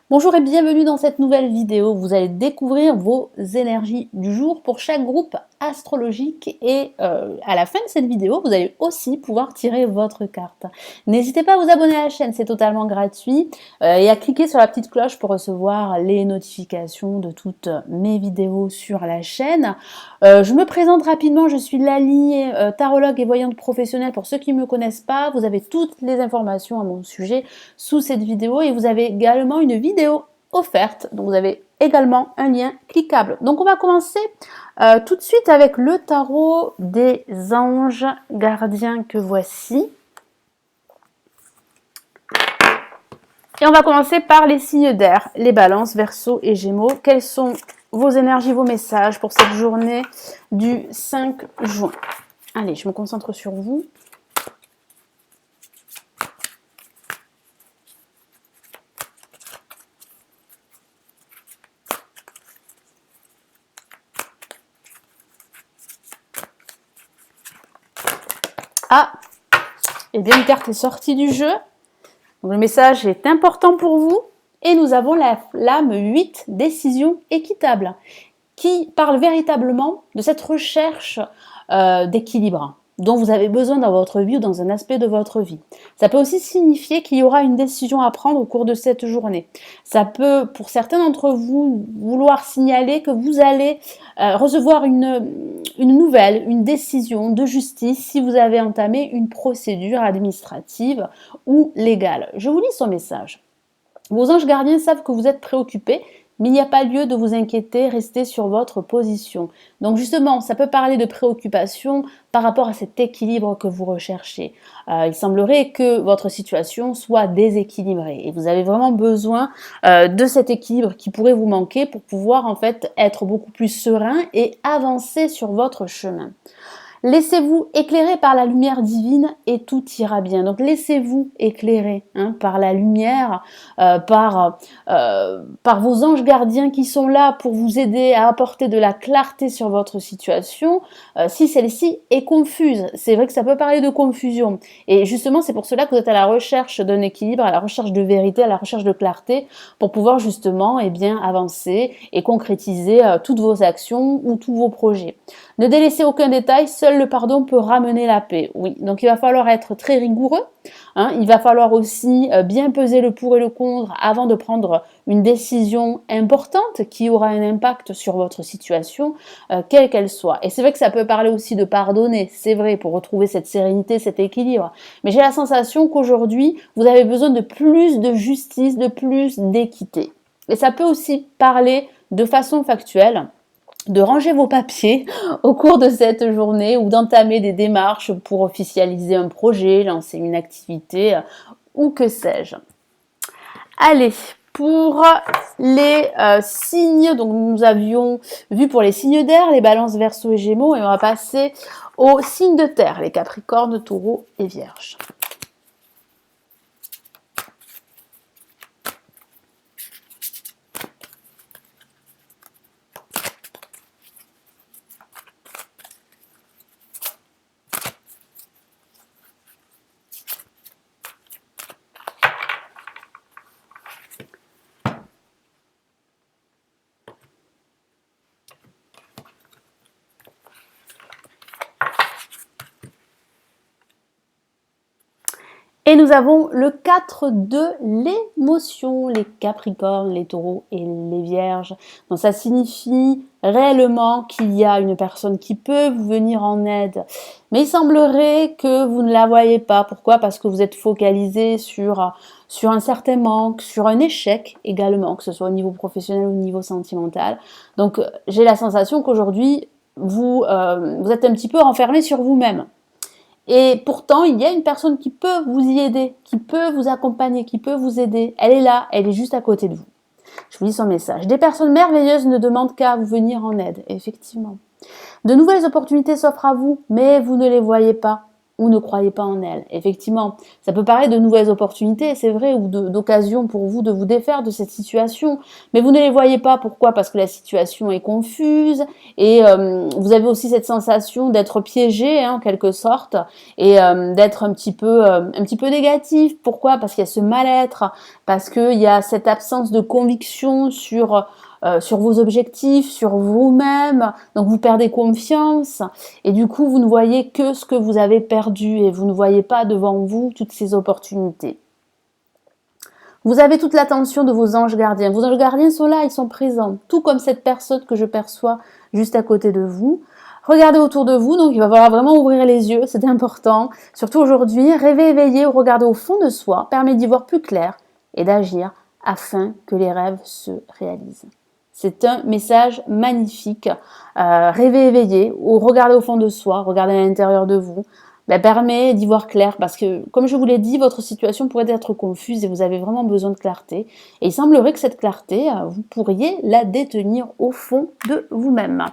Bonjour et bienvenue dans cette nouvelle vidéo. Vous allez découvrir vos énergies du jour pour chaque groupe astrologique et à la fin de cette vidéo, vous allez aussi pouvoir tirer votre carte. N'hésitez pas à vous abonner à la chaîne, c'est totalement gratuit et à cliquer sur la petite cloche pour recevoir les notifications de toutes mes vidéos sur la chaîne. Je me présente rapidement, je suis Lali, tarologue et voyante professionnelle. Pour ceux qui ne me connaissent pas, vous avez toutes les informations à mon sujet sous cette vidéo et vous avez également une vidéo offerte, donc vous avez également un lien cliquable. Donc on va commencer tout de suite avec le tarot des anges gardiens que voici. Et on va commencer par les signes d'air, les balances, Verseau et Gémeaux. Quelles sont vos énergies, vos messages pour cette journée du 5 juin? Allez, je me concentre sur vous. Ah, et bien une carte est sortie du jeu. Donc, le message est important pour vous. Et nous avons la flamme 8, décision équitable, qui parle véritablement de cette recherche d'équilibre dont vous avez besoin dans votre vie ou dans un aspect de votre vie. Ça peut aussi signifier qu'il y aura une décision à prendre au cours de cette journée. Ça peut, pour certains d'entre vous, vouloir signaler que vous allez recevoir une nouvelle, une décision de justice si vous avez entamé une procédure administrative ou légale. Je vous lis son message. Vos anges gardiens savent que vous êtes préoccupés, mais il n'y a pas lieu de vous inquiéter, restez sur votre position. Donc justement, ça peut parler de préoccupation par rapport à cet équilibre que vous recherchez. Il semblerait que votre situation soit déséquilibrée et vous avez vraiment besoin de cet équilibre qui pourrait vous manquer pour pouvoir en fait être beaucoup plus serein et avancer sur votre chemin. Laissez-vous éclairer par la lumière divine et tout ira bien. Donc laissez-vous éclairer par la lumière, par vos anges gardiens qui sont là pour vous aider à apporter de la clarté sur votre situation si celle-ci est confuse. C'est vrai que ça peut parler de confusion. Et justement, c'est pour cela que vous êtes à la recherche d'un équilibre, à la recherche de vérité, à la recherche de clarté pour pouvoir justement avancer et concrétiser toutes vos actions ou tous vos projets. Ne délaissez aucun détail, seul le pardon peut ramener la paix. Oui, donc il va falloir être très rigoureux. Il va falloir aussi bien peser le pour et le contre avant de prendre une décision importante qui aura un impact sur votre situation, quelle qu'elle soit. Et c'est vrai que ça peut parler aussi de pardonner, c'est vrai, pour retrouver cette sérénité, cet équilibre. Mais j'ai la sensation qu'aujourd'hui, vous avez besoin de plus de justice, de plus d'équité. Et ça peut aussi parler de façon factuelle de ranger vos papiers au cours de cette journée ou d'entamer des démarches pour officialiser un projet, lancer une activité ou que sais-je. Allez, pour les signes, donc nous avions vu pour les signes d'air, les balances, Verseau et Gémeaux, et on va passer aux signes de terre, les Capricornes, Taureaux et Vierges. Et nous avons le 4 de l'émotion, les Capricornes, les Taureaux et les Vierges. Donc ça signifie réellement qu'il y a une personne qui peut vous venir en aide. Mais il semblerait que vous ne la voyez pas. Pourquoi? Parce que vous êtes focalisé sur un certain manque, sur un échec également, que ce soit au niveau professionnel ou au niveau sentimental. Donc j'ai la sensation qu'aujourd'hui, vous êtes un petit peu renfermé sur vous-même. Et pourtant, il y a une personne qui peut vous y aider, qui peut vous accompagner, qui peut vous aider. Elle est là, elle est juste à côté de vous. Je vous lis son message. Des personnes merveilleuses ne demandent qu'à vous venir en aide, effectivement. De nouvelles opportunités s'offrent à vous, mais vous ne les voyez pas. ou ne croyez pas en elles. Effectivement, ça peut paraître de nouvelles opportunités, c'est vrai, ou d'occasions pour vous de vous défaire de cette situation, mais vous ne les voyez pas. Pourquoi? Parce que la situation est confuse et vous avez aussi cette sensation d'être piégé, hein, en quelque sorte, et d'être un petit peu négatif. Pourquoi? Parce qu'il y a ce mal-être, parce qu'il y a cette absence de conviction sur vos objectifs, sur vous-même, donc vous perdez confiance et du coup vous ne voyez que ce que vous avez perdu et vous ne voyez pas devant vous toutes ces opportunités. Vous avez toute l'attention de vos anges gardiens. Vos anges gardiens sont là, ils sont présents, tout comme cette personne que je perçois juste à côté de vous. Regardez autour de vous, donc il va falloir vraiment ouvrir les yeux, c'est important. Surtout aujourd'hui, rêver éveillé ou regarder au fond de soi permet d'y voir plus clair et d'agir afin que les rêves se réalisent. C'est un message magnifique. Rêver éveillé ou regarder au fond de soi, regarder à l'intérieur de vous, permet d'y voir clair parce que, comme je vous l'ai dit, votre situation pourrait être confuse et vous avez vraiment besoin de clarté. Et il semblerait que cette clarté, vous pourriez la détenir au fond de vous-même.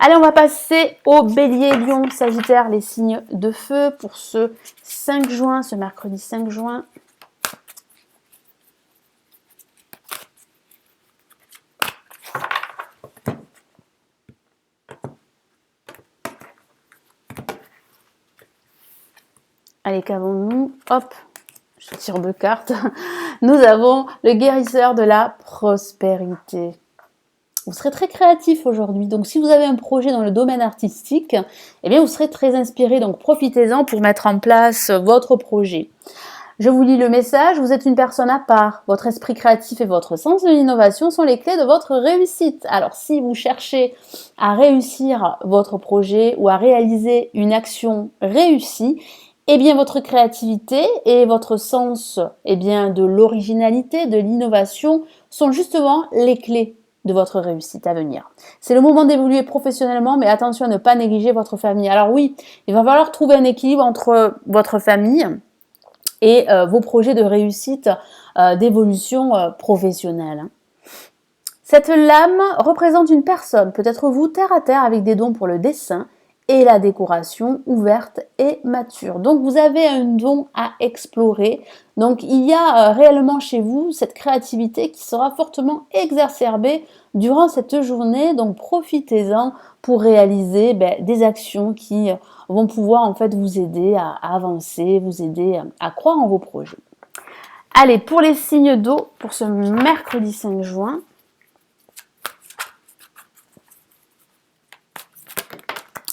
Allez, on va passer au Bélier, Lion, Sagittaire, les signes de feu pour ce 5 juin, ce mercredi 5 juin. Allez, qu'avons-nous? Hop, je tire 2 cartes. Nous avons le guérisseur de la prospérité. Vous serez très créatif aujourd'hui. Donc, si vous avez un projet dans le domaine artistique, eh bien, vous serez très inspiré. Donc, profitez-en pour mettre en place votre projet. Je vous lis le message. Vous êtes une personne à part. Votre esprit créatif et votre sens de l'innovation sont les clés de votre réussite. Alors, si vous cherchez à réussir votre projet ou à réaliser une action réussie, eh bien, votre créativité et votre sens de l'originalité, de l'innovation sont justement les clés de votre réussite à venir. C'est le moment d'évoluer professionnellement, mais attention à ne pas négliger votre famille. Alors oui, il va falloir trouver un équilibre entre votre famille et vos projets de réussite, d'évolution professionnelle. Cette lame représente une personne, peut-être vous, terre à terre, avec des dons pour le dessin et la décoration, ouverte et mature. Donc vous avez un don à explorer. Donc il y a réellement chez vous cette créativité qui sera fortement exacerbée durant cette journée. Donc profitez-en pour réaliser des actions qui vont pouvoir en fait vous aider à avancer, vous aider à croire en vos projets. Allez, pour les signes d'eau, pour ce mercredi 5 juin,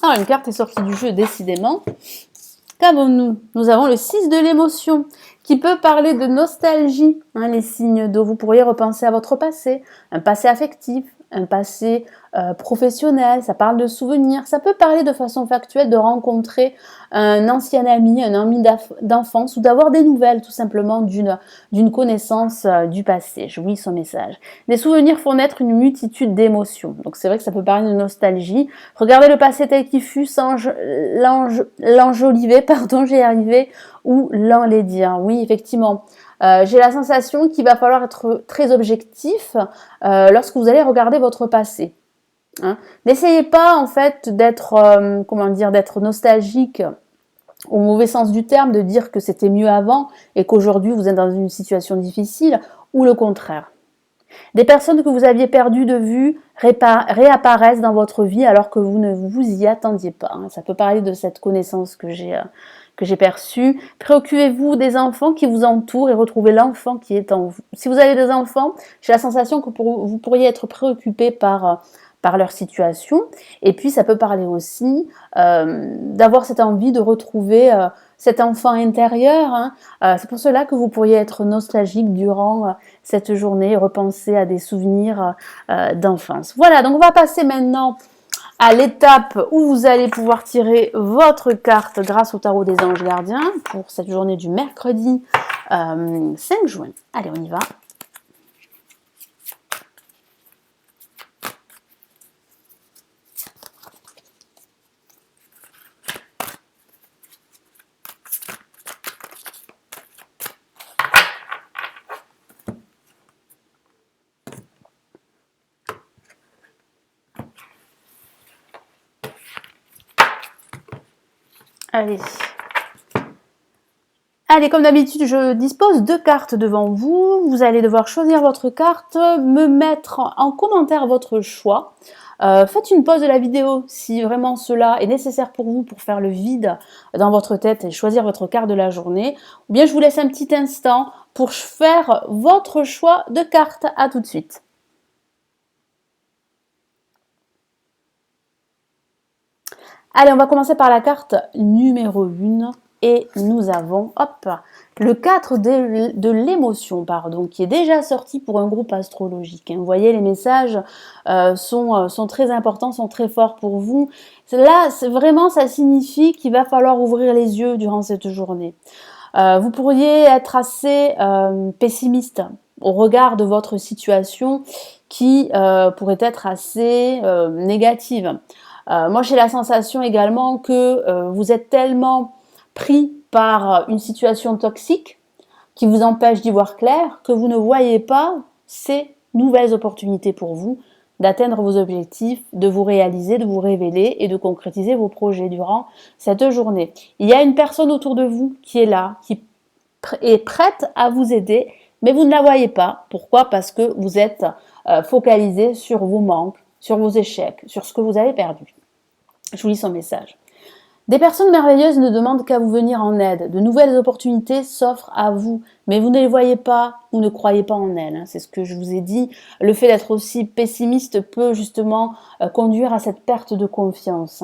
alors, une carte est sortie du jeu, décidément. Qu'avons-nous? Nous avons le 6 de l'émotion, qui peut parler de nostalgie. Les signes d'eau, vous pourriez repenser à votre passé, un passé affectif, un passé professionnel, ça parle de souvenirs. Ça peut parler de façon factuelle de rencontrer un ancien ami, un ami d'enfance, ou d'avoir des nouvelles, tout simplement, d'une connaissance du passé. Je vous lis son message. Les souvenirs font naître une multitude d'émotions. Donc c'est vrai que ça peut parler de nostalgie. Regardez le passé tel qu'il fut sans l'enjoliver, j'y ai arrivé, ou l'enlaidir. Oui, effectivement. J'ai la sensation qu'il va falloir être très objectif lorsque vous allez regarder votre passé. N'essayez pas en fait d'être d'être nostalgique au mauvais sens du terme, de dire que c'était mieux avant et qu'aujourd'hui vous êtes dans une situation difficile, ou le contraire. Des personnes que vous aviez perdues de vue réapparaissent dans votre vie alors que vous ne vous y attendiez pas. Ça peut parler de cette connaissance que j'ai perçue. Préoccupez-vous des enfants qui vous entourent et retrouvez l'enfant qui est en vous. Si vous avez des enfants, j'ai la sensation que vous pourriez être préoccupé par leur situation. Et puis, ça peut parler aussi d'avoir cette envie de retrouver cet enfant intérieur. C'est pour cela que vous pourriez être nostalgique durant cette journée, repenser à des souvenirs d'enfance. Voilà, donc on va passer maintenant à l'étape où vous allez pouvoir tirer votre carte grâce au tarot des anges gardiens pour cette journée du mercredi 5 juin. Allez, on y va. Allez, Allez, comme d'habitude, je dispose de cartes devant vous. Vous allez devoir choisir votre carte, me mettre en commentaire votre choix. Faites une pause de la vidéo si vraiment cela est nécessaire pour vous pour faire le vide dans votre tête et choisir votre carte de la journée. Ou bien je vous laisse un petit instant pour faire votre choix de carte. À tout de suite. Allez, on va commencer par la carte numéro 1 et nous avons, hop, le 4 de l'émotion, pardon, qui est déjà sorti pour un groupe astrologique. Vous voyez, les messages sont très importants, sont très forts pour vous. Là, vraiment, ça signifie qu'il va falloir ouvrir les yeux durant cette journée. Vous pourriez être assez pessimiste au regard de votre situation qui pourrait être assez négative. Moi, j'ai la sensation également que vous êtes tellement pris par une situation toxique qui vous empêche d'y voir clair que vous ne voyez pas ces nouvelles opportunités pour vous d'atteindre vos objectifs, de vous réaliser, de vous révéler et de concrétiser vos projets durant cette journée. Il y a une personne autour de vous qui est là, qui est prête à vous aider, mais vous ne la voyez pas. Pourquoi? Parce que vous êtes focalisé sur vos manques, sur vos échecs, sur ce que vous avez perdu. Je vous lis son message. Des personnes merveilleuses ne demandent qu'à vous venir en aide. De nouvelles opportunités s'offrent à vous, mais vous ne les voyez pas ou ne croyez pas en elles. C'est ce que je vous ai dit. Le fait d'être aussi pessimiste peut justement conduire à cette perte de confiance.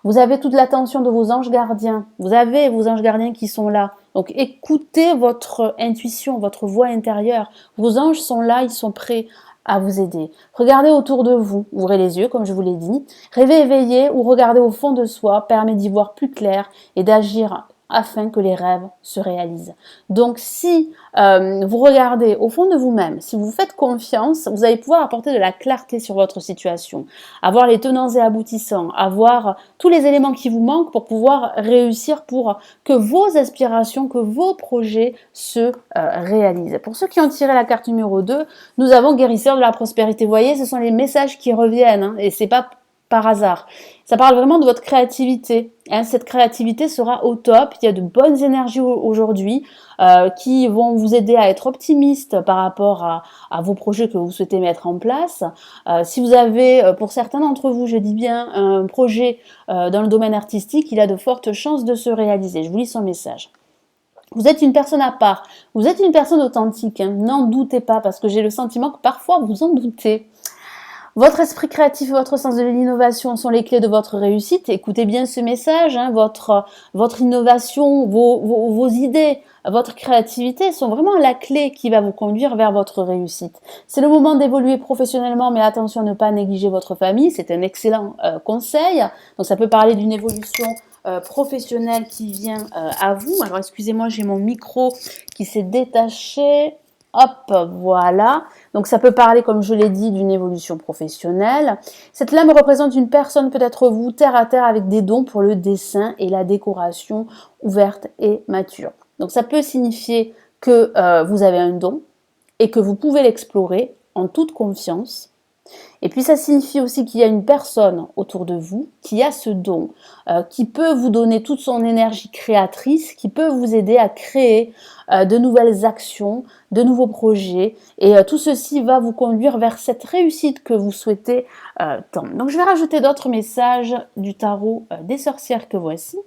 Vous avez toute l'attention de vos anges gardiens. Vous avez vos anges gardiens qui sont là. Donc écoutez votre intuition, votre voix intérieure. Vos anges sont là, ils sont prêts à vous aider. Regardez autour de vous, ouvrez les yeux comme je vous l'ai dit. Rêver éveillé ou regarder au fond de soi permet d'y voir plus clair et d'agir afin que les rêves se réalisent. Donc si vous regardez au fond de vous-même, si vous faites confiance, vous allez pouvoir apporter de la clarté sur votre situation, avoir les tenants et aboutissants, avoir tous les éléments qui vous manquent pour pouvoir réussir, pour que vos aspirations, que vos projets se réalisent. Pour ceux qui ont tiré la carte numéro 2, nous avons guérisseur de la prospérité. Vous voyez, ce sont les messages qui reviennent et c'est pas par hasard. Ça parle vraiment de votre créativité. Cette créativité sera au top. Il y a de bonnes énergies aujourd'hui qui vont vous aider à être optimiste par rapport à vos projets que vous souhaitez mettre en place. Si vous avez, pour certains d'entre vous, je dis bien, un projet dans le domaine artistique, il a de fortes chances de se réaliser. Je vous lis son message. Vous êtes une personne à part, vous êtes une personne authentique, n'en doutez pas, parce que j'ai le sentiment que parfois vous en doutez. Votre esprit créatif et votre sens de l'innovation sont les clés de votre réussite. Écoutez bien ce message, votre innovation, vos idées, votre créativité sont vraiment la clé qui va vous conduire vers votre réussite. C'est le moment d'évoluer professionnellement, mais attention à ne pas négliger votre famille, c'est un excellent conseil. Donc ça peut parler d'une évolution professionnelle qui vient à vous. Alors excusez-moi, j'ai mon micro qui s'est détaché. Hop, voilà. Donc ça peut parler, comme je l'ai dit, d'une évolution professionnelle. Cette lame représente une personne, peut-être vous, terre à terre, avec des dons pour le dessin et la décoration, ouverte et mature. Donc ça peut signifier que vous avez un don et que vous pouvez l'explorer en toute confiance. Et puis ça signifie aussi qu'il y a une personne autour de vous qui a ce don, qui peut vous donner toute son énergie créatrice, qui peut vous aider à créer de nouvelles actions, de nouveaux projets. Et tout ceci va vous conduire vers cette réussite que vous souhaitez tant. Donc je vais rajouter d'autres messages du tarot des sorcières que voici.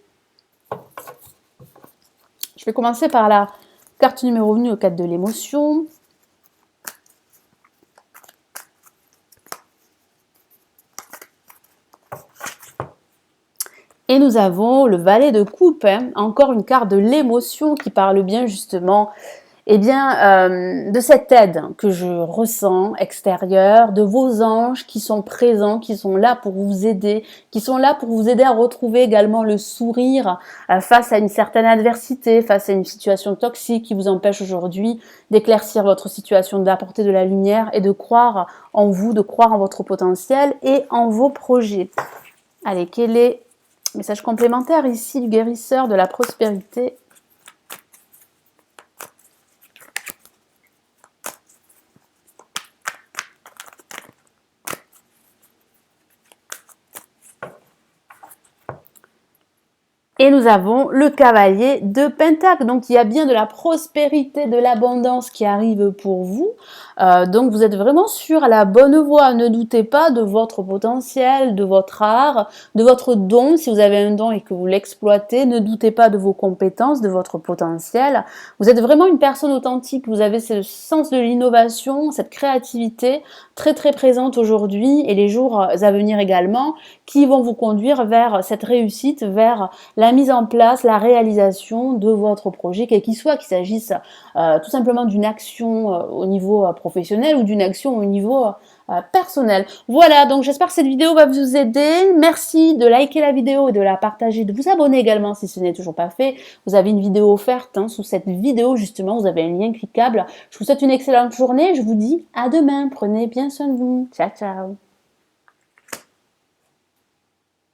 Je vais commencer par la carte numéro 1, le 4 de l'émotion. Et nous avons le valet de coupe, encore une carte de l'émotion qui parle bien justement de cette aide que je ressens extérieure, de vos anges qui sont présents, qui sont là pour vous aider, qui sont là pour vous aider à retrouver également le sourire face à une certaine adversité, face à une situation toxique qui vous empêche aujourd'hui d'éclaircir votre situation, d'apporter de la lumière et de croire en vous, de croire en votre potentiel et en vos projets. Allez, quel est le message complémentaire ici du guérisseur de la prospérité ? Et nous avons le cavalier de Pentacle. Donc, il y a bien de la prospérité, de l'abondance qui arrive pour vous. Donc, vous êtes vraiment sur la bonne voie. Ne doutez pas de votre potentiel, de votre art, de votre don. Si vous avez un don et que vous l'exploitez, ne doutez pas de vos compétences, de votre potentiel. Vous êtes vraiment une personne authentique. Vous avez ce sens de l'innovation, cette créativité très très présente aujourd'hui et les jours à venir également, qui vont vous conduire vers cette réussite, vers la mise en place, la réalisation de votre projet, quel qu'il soit, qu'il s'agisse tout simplement d'une action au niveau professionnel ou d'une action au niveau personnel. Voilà, donc j'espère que cette vidéo va vous aider. Merci de liker la vidéo et de la partager, de vous abonner également si ce n'est toujours pas fait. Vous avez une vidéo offerte hein, sous cette vidéo justement, vous avez un lien cliquable. Je vous souhaite une excellente journée, je vous dis à demain. Prenez bien soin de vous. Ciao, ciao.